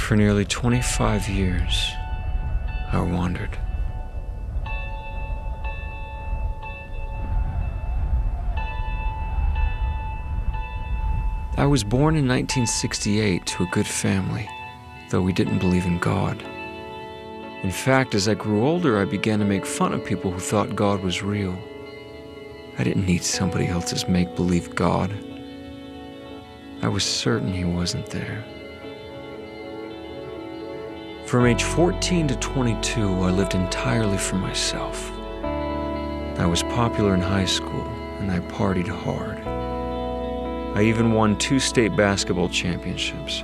For nearly 25 years, I wandered. I was born in 1968 to a good family, though we didn't believe in God. In fact, as I grew older, I began to make fun of people who thought God was real. I didn't need somebody else's make-believe God. I was certain he wasn't there. From age 14 to 22, I lived entirely for myself. I was popular in high school, and I partied hard. I even won 2 state basketball championships.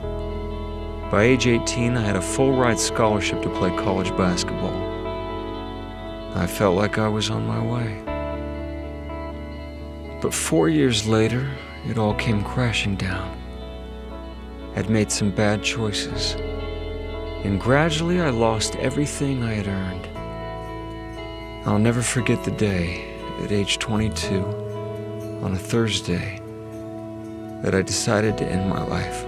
By age 18, I had a full-ride scholarship to play college basketball. I felt like I was on my way. But 4 years later, it all came crashing down. I'd made some bad choices, and gradually I lost everything I had earned. I'll never forget the day, at age 22, on a Thursday, that I decided to end my life.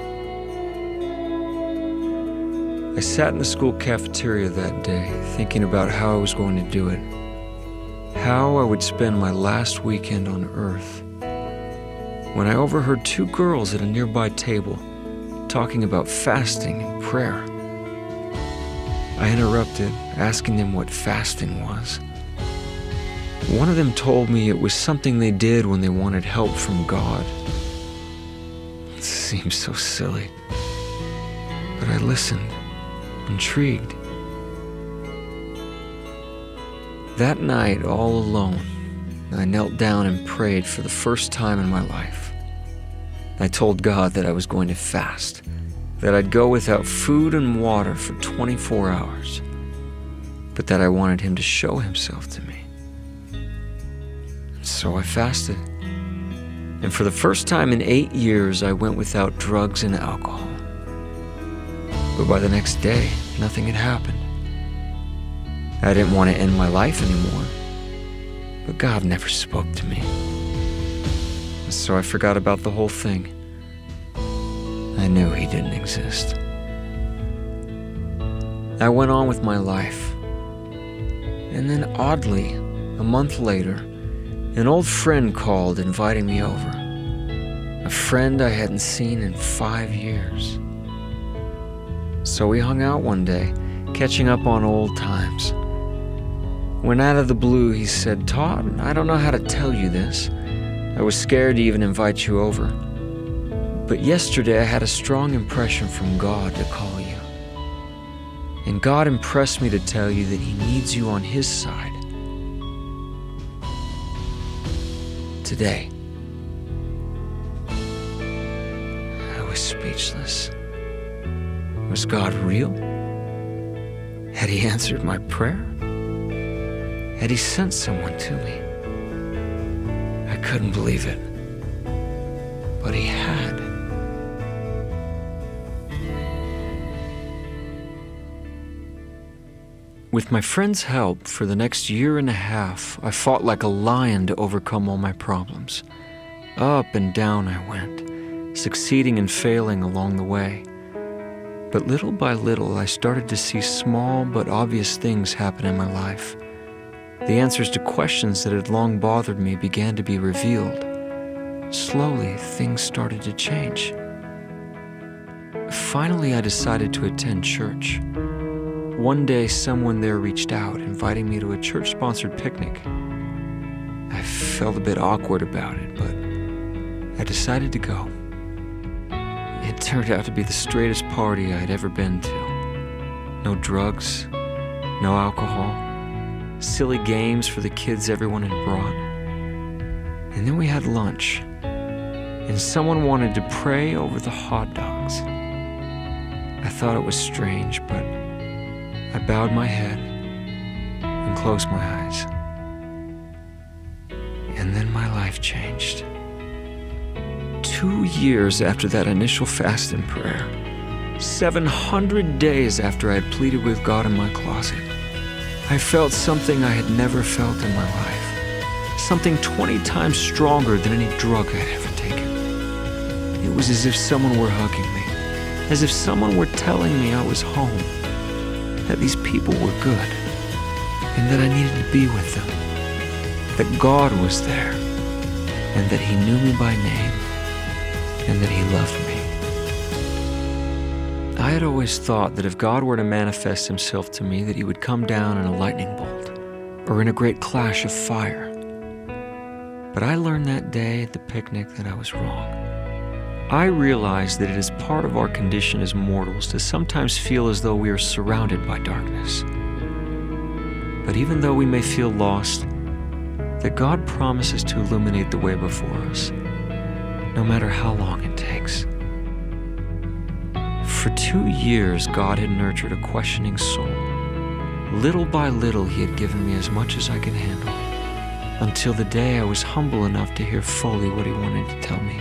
I sat in the school cafeteria that day, thinking about how I was going to do it, how I would spend my last weekend on Earth, when I overheard 2 girls at a nearby table talking about fasting and prayer. I interrupted, asking them what fasting was. One of them told me it was something they did when they wanted help from God. It seemed so silly, but I listened, intrigued. That night, all alone, I knelt down and prayed for the first time in my life. I told God that I was going to fast, that I'd go without food and water for 24 hours, but that I wanted him to show himself to me. So I fasted. And for the first time in 8 years, I went without drugs and alcohol. But by the next day, nothing had happened. I didn't want to end my life anymore, but God never spoke to me. So I forgot about the whole thing. I knew he didn't exist. I went on with my life. And then oddly, a month later, an old friend called inviting me over. A friend I hadn't seen in 5 years. So we hung out one day, catching up on old times. When out of the blue he said, "Todd, I don't know how to tell you this. I was scared to even invite you over. But yesterday I had a strong impression from God to call you. And God impressed me to tell you that he needs you on his side. Today." I was speechless. Was God real? Had he answered my prayer? Had he sent someone to me? I couldn't believe it, but he had. With my friend's help, for the next year and a half, I fought like a lion to overcome all my problems. Up and down I went, succeeding and failing along the way. But little by little, I started to see small but obvious things happen in my life. The answers to questions that had long bothered me began to be revealed. Slowly, things started to change. Finally, I decided to attend church. One day, someone there reached out, inviting me to a church-sponsored picnic. I felt a bit awkward about it, but I decided to go. It turned out to be the straightest party I had ever been to. No drugs, no alcohol, silly games for the kids everyone had brought. And then we had lunch, and someone wanted to pray over the hot dogs. I thought it was strange, but I bowed my head and closed my eyes. And then my life changed. 2 years after that initial fast and prayer, 700 days after I had pleaded with God in my closet, I felt something I had never felt in my life. Something 20 times stronger than any drug I'd ever taken. It was as if someone were hugging me, as if someone were telling me I was home, that these people were good, and that I needed to be with them, that God was there, and that He knew me by name, and that He loved me. I had always thought that if God were to manifest Himself to me, that He would come down in a lightning bolt, or in a great clash of fire. But I learned that day at the picnic that I was wrong. I realized that it is part of our condition as mortals to sometimes feel as though we are surrounded by darkness. But even though we may feel lost, that God promises to illuminate the way before us, no matter how long it takes. For 2 years, God had nurtured a questioning soul. Little by little, He had given me as much as I could handle, until the day I was humble enough to hear fully what He wanted to tell me.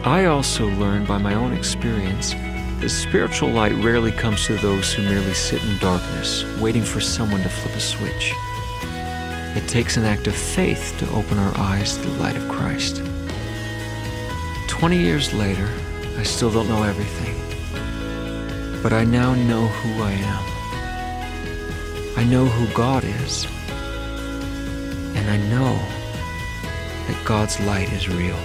I also learned by my own experience that spiritual light rarely comes to those who merely sit in darkness, waiting for someone to flip a switch. It takes an act of faith to open our eyes to the light of Christ. 20 years later, I still don't know everything, but I now know who I am. I know who God is, and I know that God's light is real.